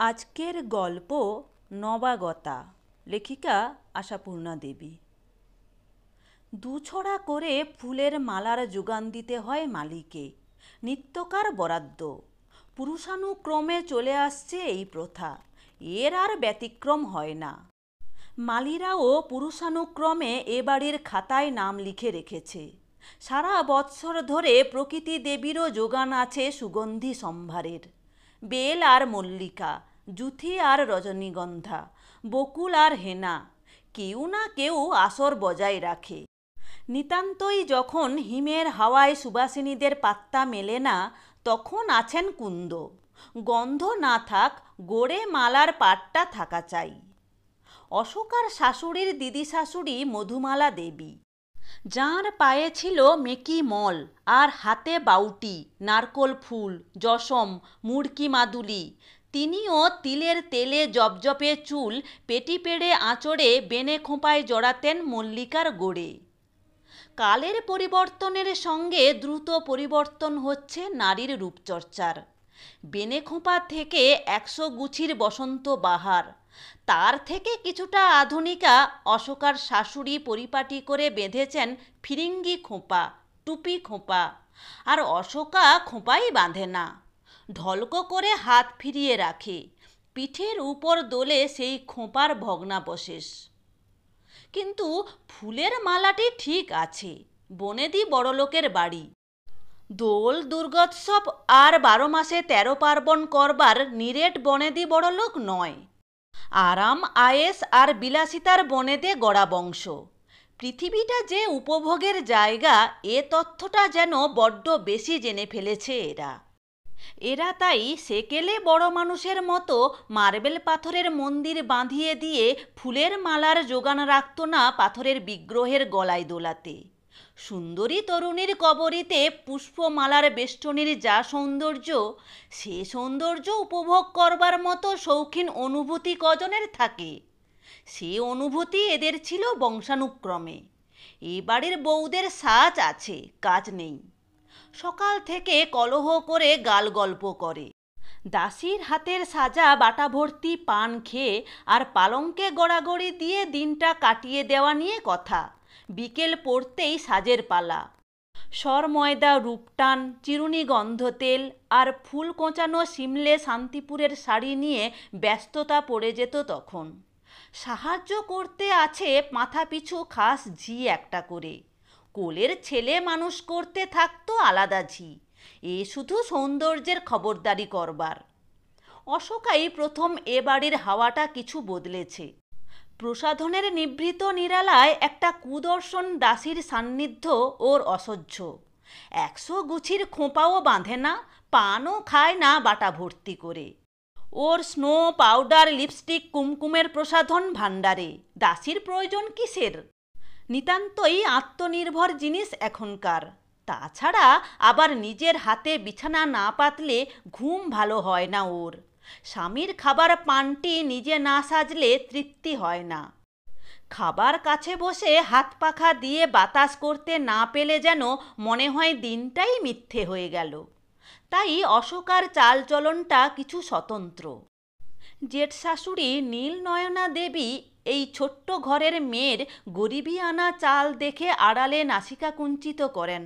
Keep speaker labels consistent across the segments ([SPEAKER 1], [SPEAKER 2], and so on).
[SPEAKER 1] আজকের গল্প নবাগতা, লেখিকা আশাপূর্ণা দেবী। দুছড়া করে ফুলের মালার যোগান দিতে হয় মালিকে, নিত্যকার বরাদ্দ। পুরুষানুক্রমে চলে আসছে এই প্রথা, এর আর ব্যতিক্রম হয় না। মালিরাও পুরুষানুক্রমে এ বাড়ির খাতায় নাম লিখে রেখেছে। সারা বৎসর ধরে প্রকৃতি দেবীরও যোগান আছে সুগন্ধি সম্ভারের। বেল আর মল্লিকা, জুথি আর রজনীগন্ধা, বকুল আর হেনা, কেউ না কেউ আসর বজায় রাখে। নিতান্তই যখন হিমের হাওয়ায় সুবাসিনীদের পাত্তা মেলে না, তখন আছেন কুন্দ। গন্ধ না থাক, গোড়ে মালার পাটটা থাকা চাই। অশোকার শাশুড়ির দিদি শাশুড়ি মধুমালা দেবী, যাঁর পায়ে ছিল মেকি মল আর হাতে বাউটি, নারকোল ফুল, যশম, মুড়কি মাদুলি। তিনিও তিলের তেলে জপজপে চুল পেটি পেড়ে আঁচড়ে বেনে খোঁপায় জড়াতেন মল্লিকার গোড়ে। কালের পরিবর্তনের সঙ্গে দ্রুত পরিবর্তন হচ্ছে নারীর রূপচর্চার। বেনে খোঁপা থেকে 100 গুছির বসন্ত বাহার, তার থেকে কিছুটা আধুনিকা অশোকার শাশুড়ি পরিপাটি করে বেঁধেছেন ফিরিঙ্গি খোঁপা, টুপি খোঁপা। আর অশোকা খোঁপাই বাঁধে না, ঢলকো করে হাত ফিরিয়ে রাখে, পিঠের উপর দোলে সেই খোঁপার ভগ্নাবশেষ। কিন্তু ফুলের মালাটি ঠিক আছে, বনেদি বড়লোকের বাড়ি। দোল দুর্গোৎসব আর 12 মাসে 13 পার্বণ করবার নিরেট বনেদি বড়লোক নয়। আরাম আয়েস আর বিলাসিতার বনেদে গড়া বংশ। পৃথিবীটা যে উপভোগের জায়গা, এ তথ্যটা যেন বড্ড বেশি জেনে ফেলেছে এরা তাই সেকেলে বড় মানুষের মতো মার্বেল পাথরের মন্দির বাঁধিয়ে দিয়ে ফুলের মালার যোগান রাখত না পাথরের বিগ্রহের গলায় দোলাতে। সুন্দরী তরুণীর কবরীতে পুষ্পমালার বেষ্টনীর যা সৌন্দর্য, সে সৌন্দর্য উপভোগ করবার মতো শৌখিন অনুভূতি কজনের থাকে? সে অনুভূতি এদের ছিল বংশানুক্রমে। এ বাড়ির বউদের সাজ আছে, কাজ নেই। সকাল থেকে কলহ করে গাল গল্প করে। দাসীর হাতের সাজা বাটা ভর্তি পান খেয়ে আর পালঙ্কে গড়াগড়ি দিয়ে দিনটা কাটিয়ে দেওয়া নিয়ে কথা। বিকেল পড়তেই সাজের পালা। সর ময়দা রূপটান, চিরুনি গন্ধ তেল আর ফুল কোঁচানো সিমলে শান্তিপুরের শাড়ি নিয়ে ব্যস্ততা পড়ে যেত তখন। সাহায্য করতে আছে মাথা পিছু খাস ঝি একটা করে। কোলের ছেলে মানুষ করতে থাকতো আলাদা ঝি, এ শুধু সৌন্দর্যের খবরদারি করবার। অশোকাই প্রথম এ বাড়ির হাওয়াটা কিছু বদলেছে। প্রসাধনের নিভৃত নিরালায় একটা কুদর্শন দাসীর সান্নিধ্য ওর অসহ্য। 100 গুছির খোঁপাও বাঁধে না, পানও খায় না বাটা ভর্তি করে। ওর স্নো পাউডার লিপস্টিক কুমকুমের প্রসাধন ভাণ্ডারে, দাসীর প্রয়োজন কিসের? নিতান্তই আত্মনির্ভর জিনিস এখনকার। তাছাড়া আবার নিজের হাতে বিছানা না পাতলে ঘুম ভালো হয় না ওর। স্বামীর খাবার পানটি নিজে না সাজলে তৃপ্তি হয় না। খাবার কাছে বসে হাত পাখা দিয়ে বাতাস করতে না পেলে যেন মনে হয় দিনটাই মিথ্যে হয়ে গেল। তাই অশোকার চালচলনটা কিছু স্বতন্ত্র। জেঠ শাশুড়ি নীলনয়না দেবী এই ছোট্ট ঘরের মেয়ের গরিবি আনা চাল দেখে আড়ালে নাসিকা কুঞ্চিত করেন,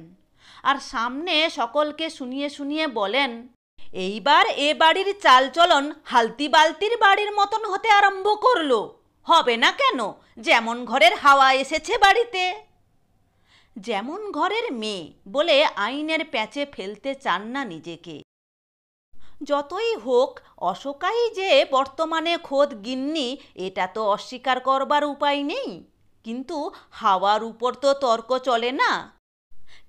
[SPEAKER 1] আর সামনে সকলকে শুনিয়ে শুনিয়ে বলেন, এইবার এ বাড়ির চালচলন হালতি বালতির বাড়ির মতন হতে আরম্ভ করলো। হবে না কেন? যেমন ঘরের হাওয়া এসেছে বাড়িতে। যেমন ঘরের মেয়ে বলে আইনের প্যাঁচে ফেলতে চান না নিজেকে। যতই হোক অশোকাই যে বর্তমানে খোদ গিন্নি, এটা তো অস্বীকার করবার উপায় নেই। কিন্তু হাওয়ার উপর তো তর্ক চলে না।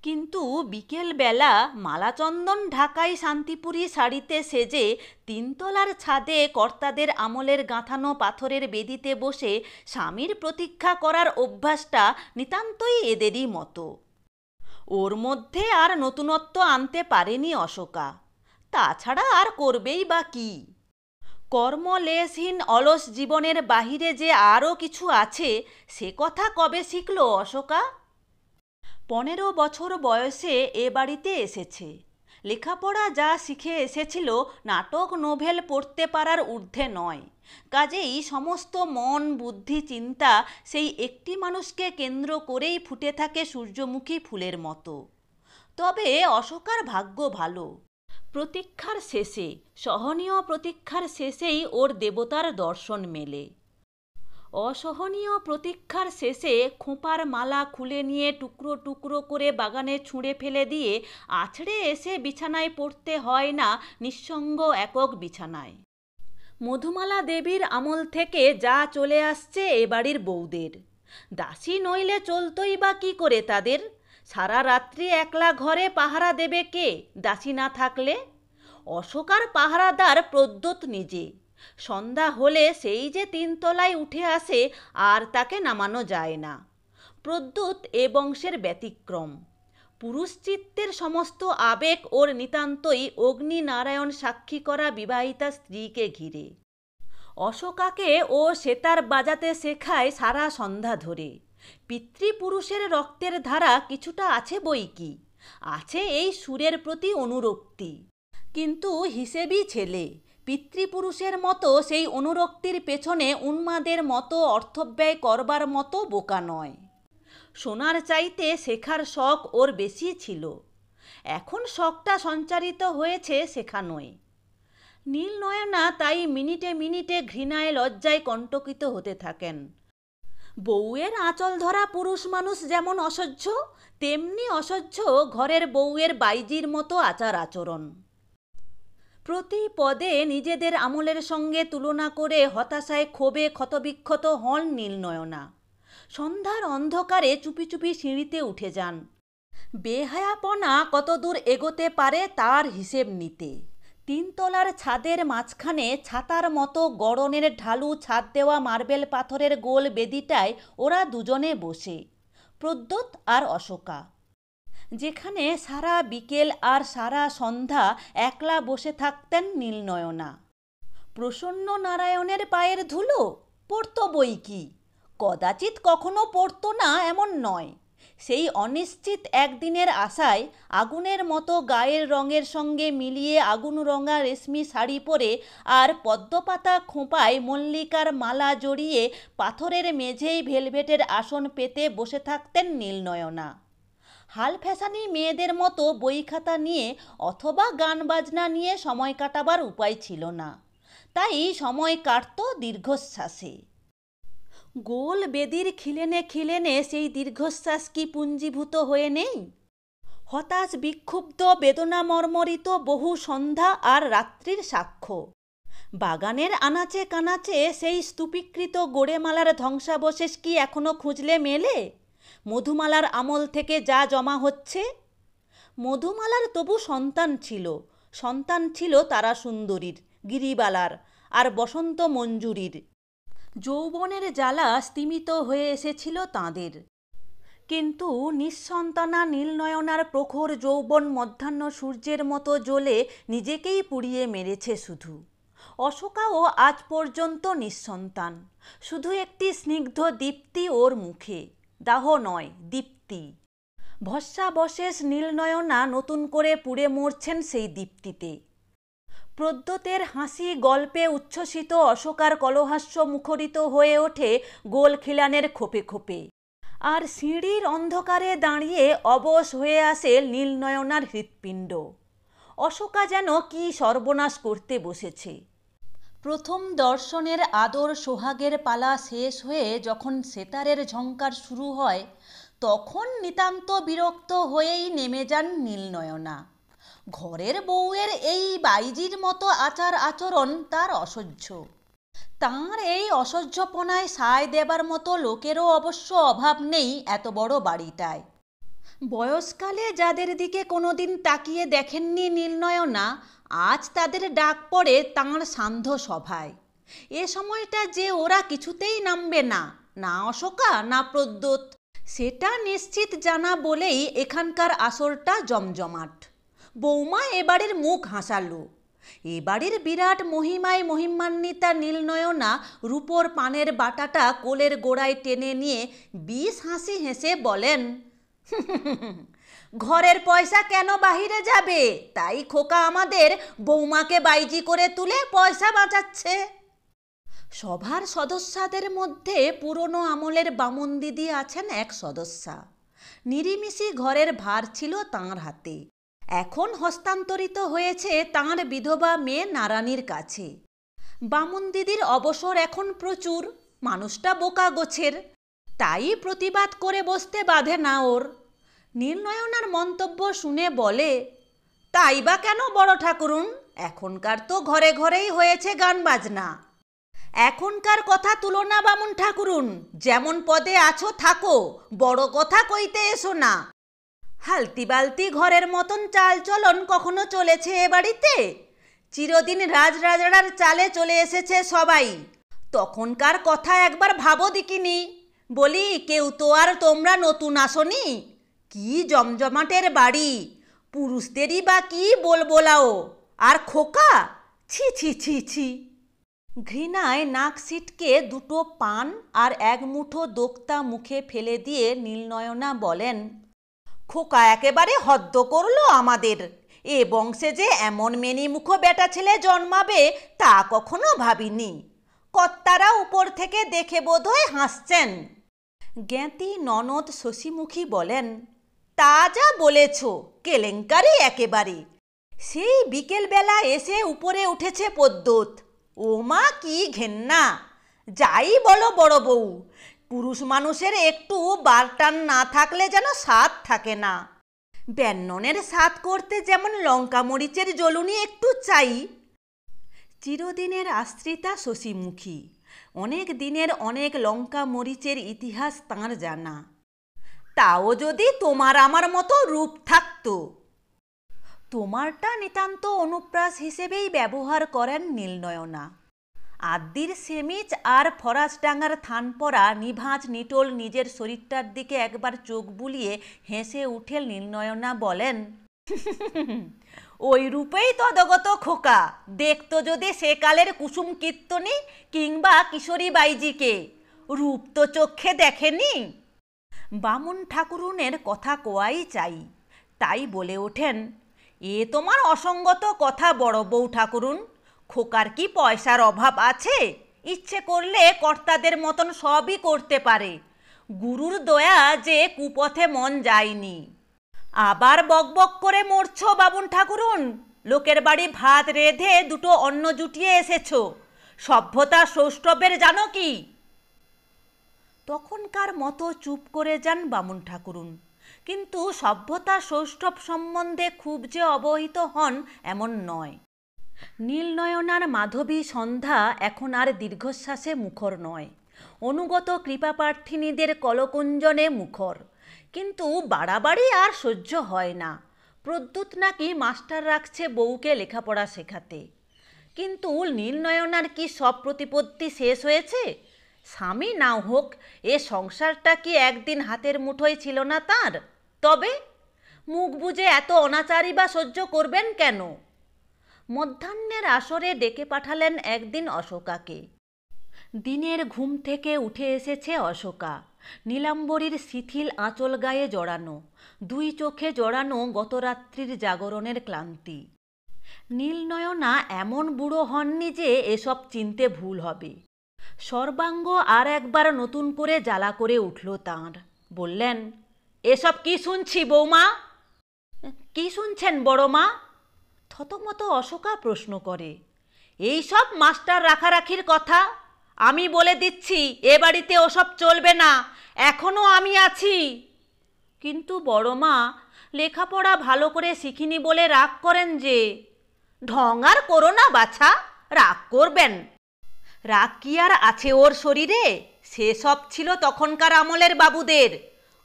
[SPEAKER 1] কিন্তু বিকেলবেলা মালাচন্দন ঢাকাই শান্তিপুরি শাড়িতে সেজে তিনতলার ছাদে কর্তাদের আমলের গাঁথানো পাথরের বেদিতে বসে স্বামীর প্রতীক্ষা করার অভ্যাসটা নিতান্তই এদেরই মতো। ওর মধ্যে আর নতুনত্ব আনতে পারেনি অশোকা। তাছাড়া আর করবেই বা কি? কর্মলেশহীন অলস জীবনের বাহিরে যে আরও কিছু আছে, সে কথা কবে শিখল অশোকা? 15 বছর বয়সে এ বাড়িতে এসেছে। লেখাপড়া যা শিখে এসেছিল নাটক নোভেল পড়তে পারার ঊর্ধ্বে নয়। কাজেই সমস্ত মন বুদ্ধি চিন্তা সেই একটি মানুষকে কেন্দ্র করেই ফুটে থাকে সূর্যমুখী ফুলের মতো। তবে অশোকার ভাগ্য ভালো। প্রতীক্ষার শেষে, সহনীয় প্রতীক্ষার শেষেই ওর দেবতার দর্শন মেলে। অসহনীয় প্রতীক্ষার শেষে খোঁপার মালা খুলে নিয়ে টুকরো টুকরো করে বাগানে ছুঁড়ে ফেলে দিয়ে আছড়ে এসে বিছানায় পড়তে হয় না নিঃসঙ্গ একক বিছানায়। মধুমালা দেবীর আমল থেকে যা চলে আসছে এ বাড়ির বউদের, দাসী নইলে চলতই বা কী করে তাদের? সারা রাত্রি একলা ঘরে পাহারা দেবে কে দাসী না থাকলে? অশোকার পাহারাদার প্রদ্যোৎ নিজে। সন্ধ্যা হলে সেই যে তিনতলায় উঠে আসে, আর তাকে নামানো যায় না। প্রদ্যোৎ এ বংশের ব্যতিক্রম। পুরুষচিত্তের সমস্ত আবেগ ওর নিতান্তই অগ্নি নারায়ণ সাক্ষী করা বিবাহিতা স্ত্রীকে ঘিরে। অশোকাকে ও সেতার বাজাতে শেখায় সারা সন্ধ্যা ধরে। পিতৃপুরুষের রক্তের ধারা কিছুটা আছে বই কি, আছে এই সুরের প্রতি অনুরক্তি। কিন্তু হিসেবি ছেলে, পিতৃপুরুষের মতো সেই অনুরক্তির পেছনে উন্মাদের মতো অর্থব্যয় করবার মতো বোকা নয়। সোনার চাইতে শেখার শখ ওর বেশি ছিল। এখন শখটা সঞ্চারিত হয়েছে শেখানোয়। নীলনয়না তাই মিনিটে মিনিটে ঘৃণায় লজ্জায় কণ্টকিত হতে থাকেন। বউয়ের আঁচল ধরা পুরুষ মানুষ যেমন অসহ্য, তেমনি অসহ্য ঘরের বউয়ের বাইজির মতো আচার আচরণ। প্রতি পদে নিজেদের আমলের সঙ্গে তুলনা করে হতাশায় ক্ষোভে ক্ষতবিক্ষত হন নীলনয়না। সন্ধ্যার অন্ধকারে চুপি চুপি সিঁড়িতে উঠে যান, বেহায়াপনা কতদূর এগোতে পারে তার হিসেব নিতে। তিনতলার ছাদের মাঝখানে ছাতার মতো গড়নের ঢালু ছাদ দেওয়া মার্বেল পাথরের গোল বেদিটায় ওরা দুজনে বসে, প্রদ্যোৎ আর অশোকা। যেখানে সারা বিকেল আর সারা সন্ধ্যা একলা বসে থাকতেন নীলনয়না। প্রসন্ন নারায়ণের পায়ের ধুলো পড়তো বই কি, কদাচিৎ কখনো পড়তো না এমন নয়। সেই অনিশ্চিত একদিনের আশায় আগুনের মতো গায়ের রঙের সঙ্গে মিলিয়ে আগুন রঙা রেশমি শাড়ি পরে আর পদ্মপাতা খোঁপায় মল্লিকার মালা জড়িয়ে পাথরের মেঝেই ভেলভেটের আসন পেতে বসে থাকতেন নীলনয়না। হাল ফ্যাশানি মেয়েদের মতো বই খাতা নিয়ে অথবা গান বাজনা নিয়ে সময় কাটাবার উপায় ছিল না, তাই সময় কাটত দীর্ঘশ্বাসে। গোল বেদির খিলেনে খিলেনে সেই দীর্ঘশ্বাস কি পুঞ্জীভূত হয়ে নেই? হতাশ বিক্ষুব্ধ বেদনা মর্মরিত বহু সন্ধ্যা আর রাত্রির সাক্ষ্য। বাগানের আনাচে কানাচে সেই স্তূপীকৃত গোড়েমালার ধ্বংসাবশেষ কি এখনো খুঁজলে মেলে? মধুমালার আমল থেকে যা জমা হচ্ছে। মধুমালার তবু সন্তান ছিল তারা সুন্দরীর, গিরিবালার আর বসন্ত মঞ্জুরির। যৌবনের জ্বালা স্তিমিত হয়ে এসেছিল তাঁদের। কিন্তু নিঃসন্তানা নীলনয়নার প্রখর যৌবন মধ্যাহ্ন সূর্যের মতো জ্বলে নিজেকেই পুড়িয়ে মেরেছে শুধু। অশোকাও আজ পর্যন্ত নিঃসন্তান, শুধু একটি স্নিগ্ধ দীপ্তি ওর মুখে, দাহ নয় দীপ্তি। ভস্মাবশেষ নীলনয়না নতুন করে পুড়ে মরছেন সেই দীপ্তিতে। প্রদ্যোতের হাসি গল্পে উচ্ছ্বসিত অশোকার কলহাস্য মুখরিত হয়ে ওঠে গোল খিলানের খোপে খোপে। আর সিঁড়ির অন্ধকারে দাঁড়িয়ে অবশ হয়ে আসে নীলনয়নার হৃৎপিণ্ড। অশোকা যেন কি সর্বনাশ করতে বসেছে। প্রথম দর্শনের আদর সোহাগের পালা শেষ হয়ে যখন সেতারের ঝঙ্কার শুরু হয়, তখন নিতান্ত বিরক্ত হয়েই নেমে যান নীলনয়না। ঘরের বউয়ের এই বাইজির মতো আচার আচরণ তার অসহ্য। তাঁর এই অসহ্যপনায় সায় দেবার মতো লোকেরও অবশ্য অভাব নেই এত বড় বাড়িটায়। বয়সকালে যাদের দিকে কোনোদিন তাকিয়ে দেখেননি নীলনয়না, আজ তাদের ডাক পড়ে তাঁর সান্ধ্য সভায়। এ সময়টা যে ওরা কিছুতেই নামবে না, না অশোকা না প্রদ্যোৎ, সেটা নিশ্চিত জানা বলেই এখানকার আসরটা জমজমাট। বৌমা এবাড়ির মুখ হাসালো। এবাড়ির বিরাট মহিমায় মহিমান্বিতা নীলনয়না রূপোর পানের বাটাটা কোলের গোড়ায় টেনে নিয়ে বিষ হাসি হেসে বলেন, ঘরের পয়সা কেন বাহিরে যাবে? তাই খোকা আমাদের বৌমাকে বাইজি করে তুলে পয়সা বাঁচাচ্ছে। সভার সদস্যদের মধ্যে পুরনো আমলের বামুন দিদি আছেন এক সদস্যা। নিরিমিষি ঘরের ভার ছিল তাঁর হাতে। এখন হস্তান্তরিত হয়েছে তাঁর বিধবা মেয়ে নারানির কাছে। বামুন দিদির অবসর এখন প্রচুর, মানুষটা বোকা গোছের, তাই প্রতিবাদ করে বসতে বাধে না ওর। নীলনয়নার মন্তব্য শুনে বলে, তাই বা কেন বড় ঠাকুরুন, এখনকার তো ঘরে ঘরেই হয়েছে গান বাজনা। এখনকার কথা তুলো না বামুন ঠাকুরুন, যেমন পদে আছো থাকো, বড় কথা কইতে এসো না। হালতি বালতি ঘরের মতন চাল চলন কখনো চলেছে এ বাড়িতে? চিরদিন রাজরাজড়ার চালে চলে এসেছে সবাই। তখনকার কথা একবার ভাবো দিকিনি। বলি, কেউ তো আর তোমরা নতুন আসনি। কি জমজমাটের বাড়ি, পুরুষদেরই বা কি বলবোলাও, আর খোকা, ছি ছি ছি ছি। ঘৃণায় নাক সিটকে দুটো পান আর এক মুঠো দোক্তা মুখে ফেলে দিয়ে নীলনয়না বলেন, খোকা একেবারে হদ্দ করলো আমাদের। এ বংশে যে এমন মেনিমুখো বেটা ছেলে জন্মাবে তা কখনো ভাবিনি। কর্তারা উপর থেকে দেখে বোধহয় হাসছেন। জ্ঞাতি ননদ শশীমুখী বলেন, তা যা বলেছ, কেলেঙ্কারি একেবারে। সেই বিকেলবেলা এসে উপরে উঠেছে পদ্মত। ও মা, কি ঘেন্না! যাই বলো বড় বউ, পুরুষ মানুষের একটু বারটান না থাকলে যেন স্বাদ থাকে না। ব্যঞ্জনের স্বাদ করতে যেমন লঙ্কা মরিচের জ্বলুনি একটু চাই। চিরদিনের আশ্রিতা শশীমুখী, অনেক দিনের অনেক লঙ্কা মরিচের ইতিহাস তাঁর জানা। তাও যদি তোমার আমার মতো রূপ থাকতো। তোমারটা নিতান্ত অনুপ্রাস হিসেবেই ব্যবহার করেন নীলনয়না। আদ্যির সেমিজ আর ফরাসডাঙ্গার থান পরা নিভাঁজ নিটোল নিজের শরীরটার দিকে একবার চোখ বুলিয়ে হেসে উঠে নীলনয়না বলেন, ওই রূপেই তদগত খোকা, দেখতো যদি সেকালের কুসুম কীর্তনী কিংবা কিশোরী বাইজিকে। রূপ তো চোখে দেখেনি। বামুন ঠাকুরুনের কথা কোয়াই চাই, তাই বলে ওঠেন, এ তোমার অসঙ্গত কথা বড় বউ ঠাকুরুন। খোকার কি পয়সার অভাব আছে? ইচ্ছে করলে কর্তাদের মতন সবই করতে পারে। গুরুর দয়া যে কুপথে মন যায়নি। আবার বকবক করে মরছো বামুন ঠাকুরুন। লোকের বাড়ি ভাত রেঁধে দুটো অন্ন জুটিয়ে এসেছো, সভ্যতা সৌষ্ঠবের জানো কি? তখনকার মতো চুপ করে যান বামুন ঠাকুরুন, কিন্তু সভ্যতা সৌষ্ঠব সম্বন্ধে খুব যে অবহিত হন এমন নয়। নীলনয়নার মাধবী সন্ধ্যা এখন আর দীর্ঘশ্বাসে মুখর নয়, অনুগত কৃপাপ্রার্থিনীদের কলকুঞ্জনে মুখর। কিন্তু বাড়াবাড়ি আর সহ্য হয় না। প্রদ্যুৎ নাকি মাস্টার রাখছে বউকে লেখাপড়া শেখাতে। কিন্তু নীলনয়নার কি সব প্রতিপত্তি শেষ হয়েছে? স্বামী না হোক, এ সংসারটা কি একদিন হাতের মুঠোয় ছিল না তার? তবে মুখ বুজে এত অনাচারী বা সহ্য করবেন কেন? মধ্যাহ্নের আসরে ডেকে পাঠালেন একদিন অশোকাকে। দিনের ঘুম থেকে উঠে এসেছে অশোকা, নীলাম্বরীর শিথিল আঁচল গায়ে জড়ানো, দুই চোখে জড়ানো গতরাত্রির জাগরণের ক্লান্তি। নীলনয়না এমন বুড়ো হননি যে এসব চিনতে ভুল হবে। সর্বাঙ্গ আর একবার নতুন করে জ্বালা করে উঠল তাঁর। বললেন, এসব কি শুনছি বৌমা? কি শুনছেন বড় মা? থতমত অশোকা প্রশ্ন করে। এই সব মাস্টার রাখারাখির কথা। আমি বলে দিচ্ছি, এ বাড়িতে ওসব চলবে না। এখনো আমি আছি। কিন্তু বড় মা, লেখাপড়া ভালো করে শিখিনি বলে রাগ করেন যে। ঢং আর করো না বাছা, রাগ করবেন? রাগ কি আর আছে ওর শরীরে? সেসব ছিল তখনকার আমলের বাবুদের।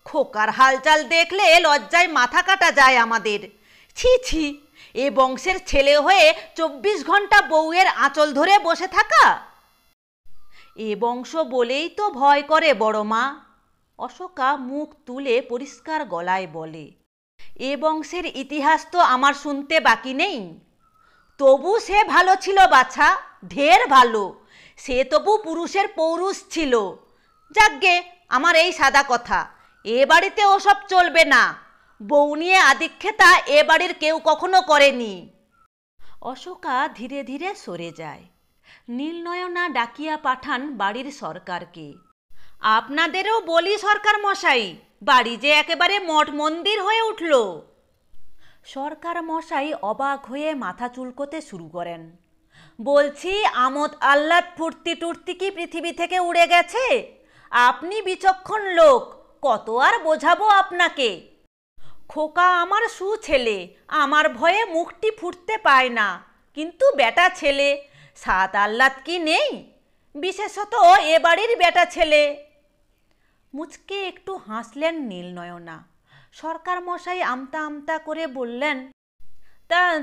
[SPEAKER 1] খোকার হালচাল দেখলে লজ্জায় মাথা কাটা যায় আমাদের। ছি ছি, এ বংশের ছেলে হয়ে 24 ঘন্টা বউয়ের আঁচল ধরে বসে থাকা। এ বংশ বলেই তো ভয় করে বড় মা। অশোকা মুখ তুলে পরিষ্কার গলায় বলে, এ বংশের ইতিহাস তো আমার শুনতে বাকি নেই। তবু সে ভালো ছিল বাছা, ঢের ভালো। সে তবু পুরুষের পৌরুষ ছিল। যাকগে, আমার এই সাদা কথা, এ বাড়িতে ওসব চলবে না। বউ নিয়ে আদিক্ষেতা এ বাড়ির কেউ কখনো করেনি। অশোকা ধীরে ধীরে সরে যায়। নীলনয়না ডাকিয়া পাঠান বাড়ির সরকারকে। আপনাদেরও বলি সরকার মশাই, বাড়ি যে একেবারে মঠ মন্দির হয়ে উঠল। সরকার মশাই অবাক হয়ে মাথা চুলকোতে শুরু করেন। বলছি, আমোদ আহ্লাদ ফুর্তি টুর্তি কি পৃথিবী থেকে উড়ে গেছে? আপনি বিচক্ষণ লোক, কত আর বোঝাবো আপনাকে। খোকা আমার ছেলে, আমার ভয়ে মুখটি ফুটতে পায় না, কিন্তু বেটা ছেলে, সাত আহ্লাদ কি নেই? বিশেষত এ বাড়ির বেটা ছেলে। মুচকে একটু হাসলেন নীলনয়না। সরকার মশাই আমতা আমতা করে বললেন,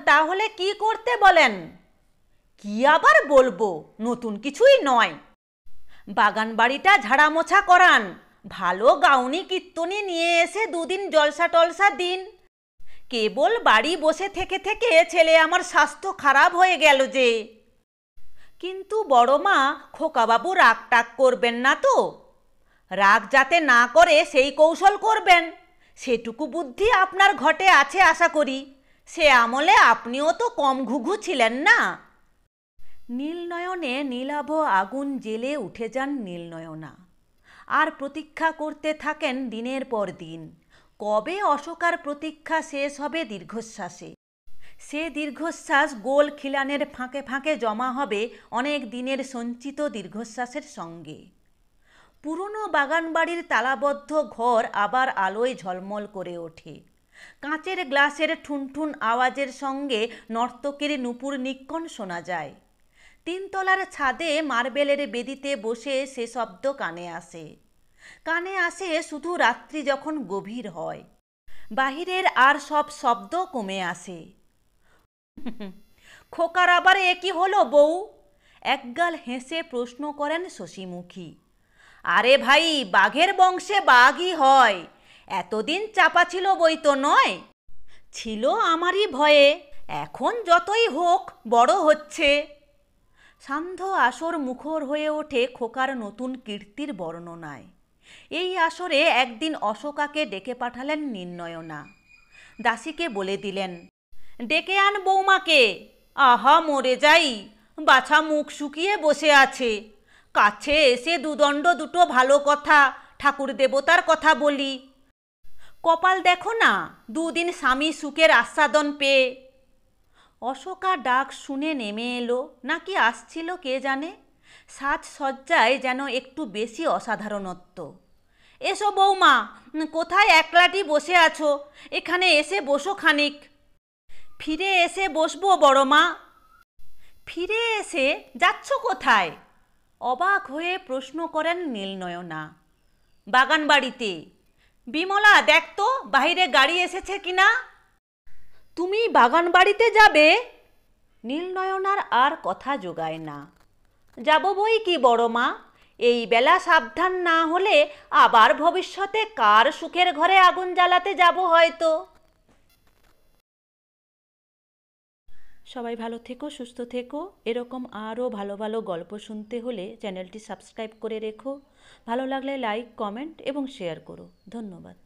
[SPEAKER 1] তাহলে কি করতে বলেন? কি আবার বলবো, নতুন কিছুই নয়। বাগান বাড়িটা ঝাড়া মোছা করান, ভালো গাউনি কীর্তনী নিয়ে এসে দুদিন জলসা টলসা দিন। কেবল বাড়ি বসে থেকে থেকে ছেলে আমার স্বাস্থ্য খারাপ হয়ে গেল যে। কিন্তু বড় মা, খোকাবাবু রাগ টাগ করবেন না তো? রাগ যাতে না করে সেই কৌশল করবেন, সেটুকু বুদ্ধি আপনার ঘটে আছে আশা করি। সে আমলে আপনিও তো কম ঘুঘু ছিলেন না। নীলনয়নে নীলাভ আগুন জ্বেলে উঠে যান নীলনয়না। আর প্রতীক্ষা করতে থাকেন দিনের পর দিন। কবে অশোকার প্রতীক্ষা শেষ হবে দীর্ঘশ্বাসে। সে দীর্ঘশ্বাস গোল খিলানের ফাঁকে ফাঁকে জমা হবে অনেক দিনের সঞ্চিত দীর্ঘশ্বাসের সঙ্গে। পুরনো বাগানবাড়ির তালাবদ্ধ ঘর আবার আলোয় ঝলমল করে ওঠে। কাঁচের গ্লাসের ঠুনঠুন আওয়াজের সঙ্গে নর্তকীর নূপুর নিক্কণ শোনা যায়। তিনতলার ছাদে মার্বেলের বেদিতে বসে সে শব্দ কানে আসে। কানে আসে শুধু রাত্রি যখন গভীর হয়। বাহিরের আর সব শব্দ কমে আসে। খোকার আবার এ কি হলো বউ? একগাল হেসে প্রশ্ন করেন শশীমুখী। আরে ভাই, বাঘের বংশে বাঘই হয়। এতদিন চাপা ছিল বই তো নয়। ছিল আমারই ভয়ে, এখন যতই হোক বড় হচ্ছে। সান্ধ্য আসর মুখর হয়ে ওঠে খোকার নতুন কীর্তির বর্ণনায়। এই আসরে একদিন অশোকাকে ডেকে পাঠালেন নীলনয়না। দাসীকে বলে দিলেন, ডেকে আন বৌমাকে। আহা মরে যাই, বাছা মুখ শুকিয়ে বসে আছে। কাছে এসে দুদণ্ড দুটো ভালো কথা, ঠাকুর দেবতার কথা বলি। কপাল দেখো না, দুদিন স্বামী সুখের আস্বাদন পেয়ে। অশোকা ডাক শুনে নেমে এলো, নাকি আসছিল কে জানে। সাজসজ্জায় যেন একটু বেশি অসাধারণত্ব। এসো বৌমা, কোথায় একলাটি বসে আছো? এখানে এসে বসো খানিক। ফিরে এসে বসবো বড় মা। ফিরে এসে যাচ্ছ কোথায়? অবাক হয়ে প্রশ্ন করেন নীলনয়না। বাগান বাড়িতে। বিমলা, দেখ তো বাইরে গাড়ি এসেছে কিনা। তুমি বাগান বাড়িতে যাবে? নীলনয়নার আর কথা জোগায় না। যাব বই কি বড় মা, এই বেলা সাবধান না হলে আবার ভবিষ্যতে কার সুখের ঘরে আগুন জ্বালাতে যাব হয়তো। সবাই ভালো থেকো, সুস্থ থেকো। এরকম আরও ভালো ভালো গল্প শুনতে হলে চ্যানেলটি সাবস্ক্রাইব করে রেখো। ভালো লাগলে লাইক, কমেন্ট এবং শেয়ার করো। ধন্যবাদ।